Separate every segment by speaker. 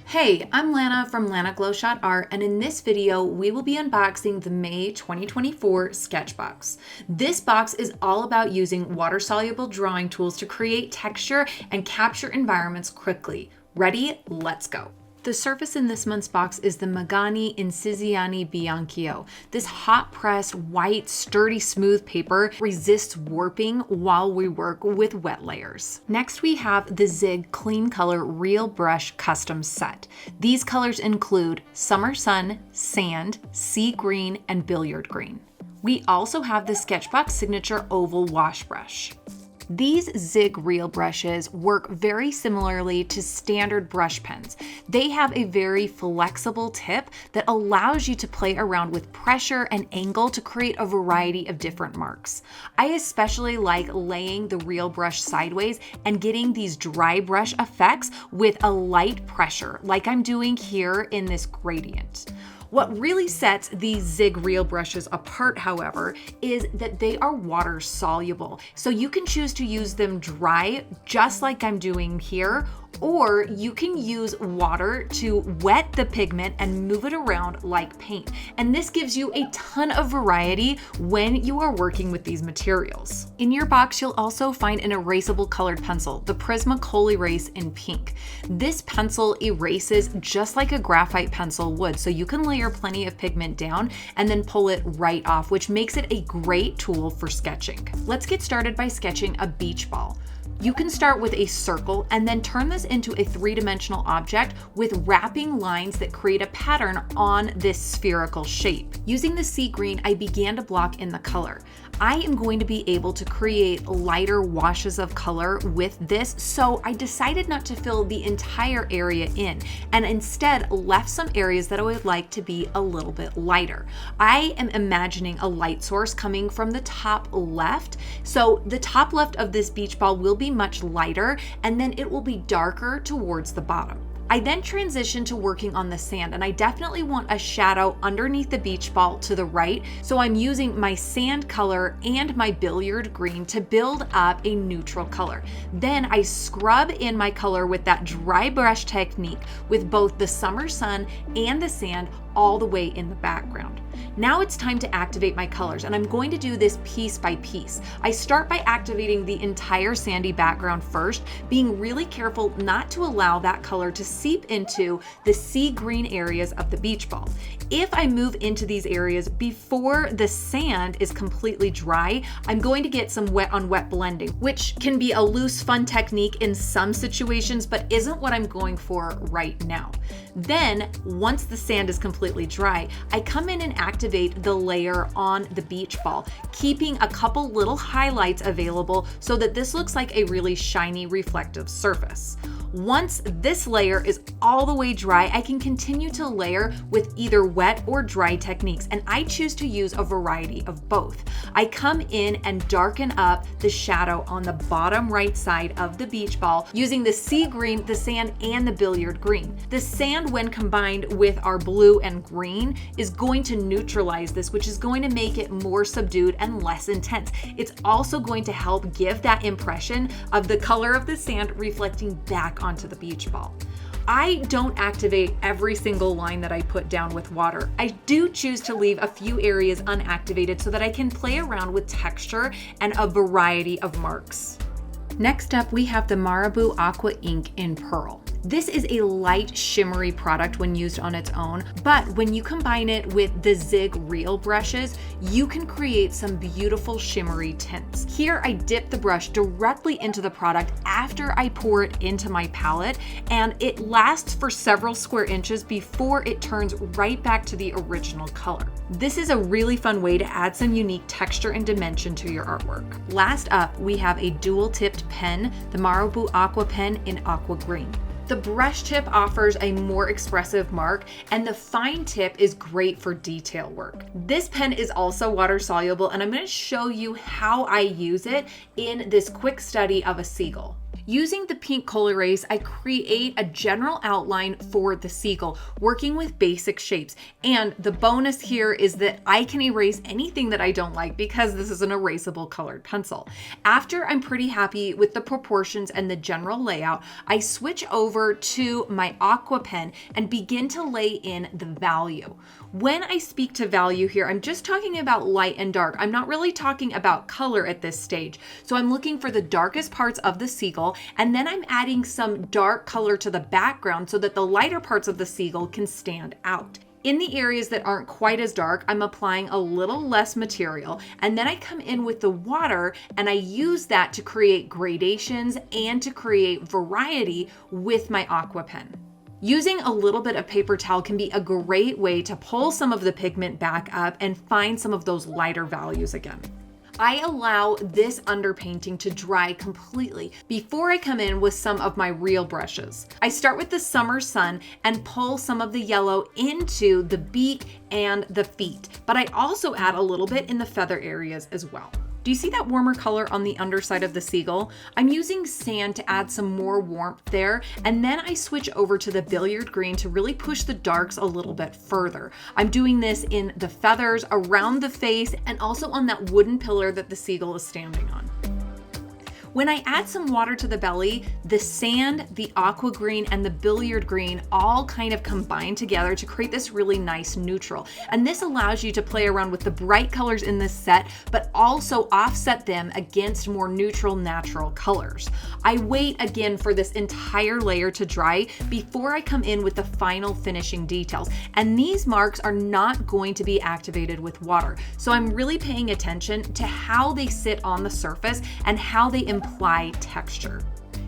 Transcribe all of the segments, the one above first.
Speaker 1: Hey, I'm Lana from Lana Glowshot Art, and in this video, we will be unboxing the May 2024 sketch box. This box is all about using water-soluble drawing tools to create texture and capture environments quickly. Ready? Let's go. The surface in this month's box is the Magani Incisiani Bianchio. This hot-pressed, white, sturdy, smooth paper resists warping while we work with wet layers. Next, we have the Zig Clean Color Real Brush Custom Set. These colors include Summer Sun, Sand, Sea Green, and Billiard Green. We also have the Sketchbox Signature Oval Wash Brush. These Zig Real brushes work very similarly to standard brush pens. They have a very flexible tip that allows you to play around with pressure and angle to create a variety of different marks. I especially like laying the Real brush sideways and getting these dry brush effects with a light pressure, like I'm doing here in this gradient. What really sets these Zig Real brushes apart, however, is that they are water soluble. So you can choose to use them dry, just like I'm doing here, or you can use water to wet the pigment and move it around like paint. And this gives you a ton of variety when you are working with these materials. In your box, you'll also find an erasable colored pencil, the Prisma Kohl Erase in pink. This pencil erases just like a graphite pencil would, so you can layer plenty of pigment down and then pull it right off, which makes it a great tool for sketching. Let's get started by sketching a beach ball. You can start with a circle and then turn this into a three-dimensional object with wrapping lines that create a pattern on this spherical shape. Using the sea green, I began to block in the color. I am going to be able to create lighter washes of color with this, so I decided not to fill the entire area in and instead left some areas that I would like to be a little bit lighter. I am imagining a light source coming from the top left, so the top left of this beach ball will be much lighter and then it will be darker towards the bottom. I then transitioned to working on the sand, and I definitely want a shadow underneath the beach ball to the right, so I'm using my sand color and my billiard green to build up a neutral color. Then I scrub in my color with that dry brush technique with both the summer sun and the sand all the way in the background. Now it's time to activate my colors, and I'm going to do this piece by piece. I start by activating the entire sandy background first, being really careful not to allow that color to seep into the sea green areas of the beach ball. If I move into these areas before the sand is completely dry, I'm going to get some wet on wet blending, which can be a loose, fun technique in some situations, but isn't what I'm going for right now. Then, once the sand is completely dry, I come in and activate the layer on the beach ball, keeping a couple little highlights available so that this looks like a really shiny, reflective surface. Once this layer is all the way dry, I can continue to layer with either wet or dry techniques, and I choose to use a variety of both. I come in and darken up the shadow on the bottom right side of the beach ball using the sea green, the sand, and the billiard green. The sand, when combined with our blue and green, is going to neutralize this, which is going to make it more subdued and less intense. It's also going to help give that impression of the color of the sand reflecting back onto the beach ball. I don't activate every single line that I put down with water. I do choose to leave a few areas unactivated so that I can play around with texture and a variety of marks. Next up, we have the Marabu Aqua Ink in Pearl. This is a light, shimmery product when used on its own, but when you combine it with the Zig Real brushes, you can create some beautiful shimmery tints. Here, I dip the brush directly into the product after I pour it into my palette, and it lasts for several square inches before it turns right back to the original color. This is a really fun way to add some unique texture and dimension to your artwork. Last up, we have a dual-tipped pen, the Marabu Aqua Pen in Aqua Green. The brush tip offers a more expressive mark, and the fine tip is great for detail work. This pen is also water soluble, and I'm going to show you how I use it in this quick study of a seagull. Using the pink coal erase, I create a general outline for the seagull, working with basic shapes. And the bonus here is that I can erase anything that I don't like because this is an erasable colored pencil. After I'm pretty happy with the proportions and the general layout, I switch over to my Aqua Pen and begin to lay in the value. When I speak to value here, I'm just talking about light and dark. I'm not really talking about color at this stage. So I'm looking for the darkest parts of the seagull, and then I'm adding some dark color to the background so that the lighter parts of the seagull can stand out. In the areas that aren't quite as dark, I'm applying a little less material, and then I come in with the water and I use that to create gradations and to create variety with my Aqua Pen. Using a little bit of paper towel can be a great way to pull some of the pigment back up and find some of those lighter values again. I allow this underpainting to dry completely before I come in with some of my real brushes. I start with the summer sun and pull some of the yellow into the beak and the feet, but I also add a little bit in the feather areas as well. Do you see that warmer color on the underside of the seagull? I'm using sand to add some more warmth there, and then I switch over to the billiard green to really push the darks a little bit further. I'm doing this in the feathers, around the face, and also on that wooden pillar that the seagull is standing on. When I add some water to the belly, the sand, the aqua green, and the billiard green all kind of combine together to create this really nice neutral. And this allows you to play around with the bright colors in this set, but also offset them against more neutral, natural colors. I wait again for this entire layer to dry before I come in with the final finishing details. And these marks are not going to be activated with water. So I'm really paying attention to how they sit on the surface and how they imply texture.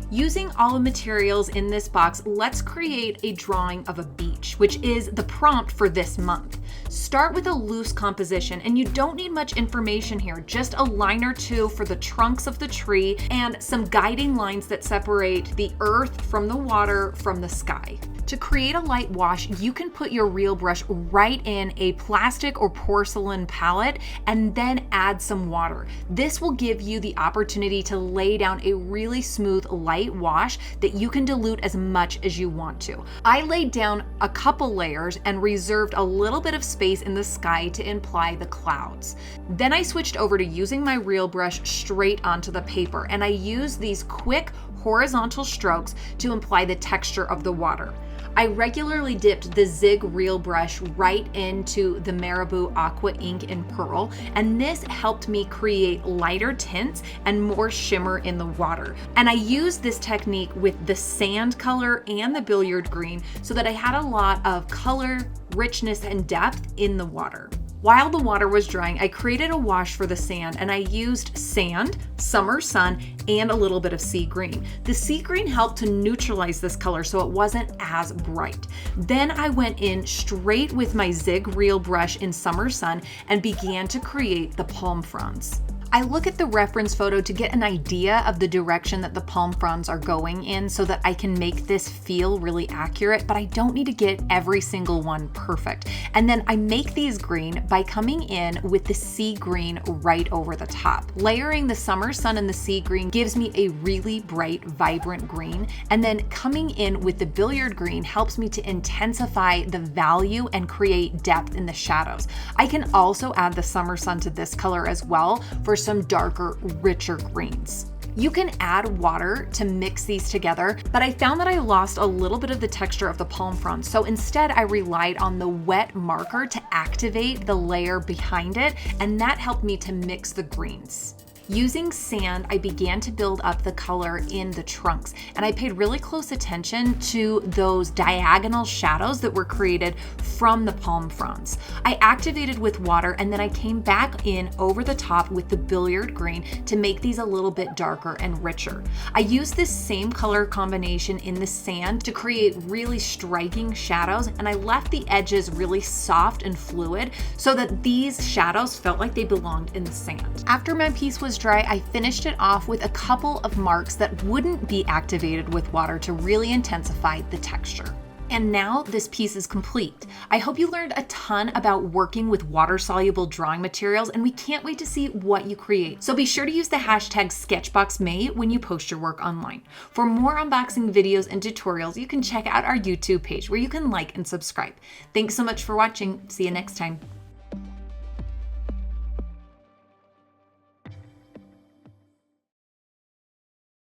Speaker 1: Using all the materials in this box, let's create a drawing of a beach, which is the prompt for this month. Start with a loose composition, and you don't need much information here, just a line or two for the trunks of the tree and some guiding lines that separate the earth from the water from the sky. To create a light wash, you can put your real brush right in a plastic or porcelain palette and then add some water. This will give you the opportunity to lay down a really smooth light wash that you can dilute as much as you want to. I laid down a couple layers and reserved a little bit of space in the sky to imply the clouds. Then I switched over to using my real brush straight onto the paper, and I used these quick horizontal strokes to imply the texture of the water. I regularly dipped the Zig Reel brush right into the Marabu Aqua Ink in Pearl, and this helped me create lighter tints and more shimmer in the water. And I used this technique with the sand color and the billiard green so that I had a lot of color, richness, and depth in the water. While the water was drying, I created a wash for the sand, and I used sand, summer sun, and a little bit of sea green. The sea green helped to neutralize this color so it wasn't as bright. Then I went in straight with my Zig Reel brush in summer sun and began to create the palm fronds. I look at the reference photo to get an idea of the direction that the palm fronds are going in so that I can make this feel really accurate, but I don't need to get every single one perfect. And then I make these green by coming in with the sea green right over the top. Layering the summer sun and the sea green gives me a really bright, vibrant green, and then coming in with the billiard green helps me to intensify the value and create depth in the shadows. I can also add the summer sun to this color as well for some darker, richer greens. You can add water to mix these together, but I found that I lost a little bit of the texture of the palm frond, so instead I relied on the wet marker to activate the layer behind it, and that helped me to mix the greens. Using sand, I began to build up the color in the trunks, and I paid really close attention to those diagonal shadows that were created from the palm fronds. I activated with water, and then I came back in over the top with the billiard green to make these a little bit darker and richer. I used this same color combination in the sand to create really striking shadows, and I left the edges really soft and fluid so that these shadows felt like they belonged in the sand. After my piece was dry, I finished it off with a couple of marks that wouldn't be activated with water to really intensify the texture. And now this piece is complete. I hope you learned a ton about working with water-soluble drawing materials, and we can't wait to see what you create. So be sure to use the hashtag SketchboxMay when you post your work online. For more unboxing videos and tutorials, you can check out our YouTube page where you can like and subscribe. Thanks so much for watching. See you next time.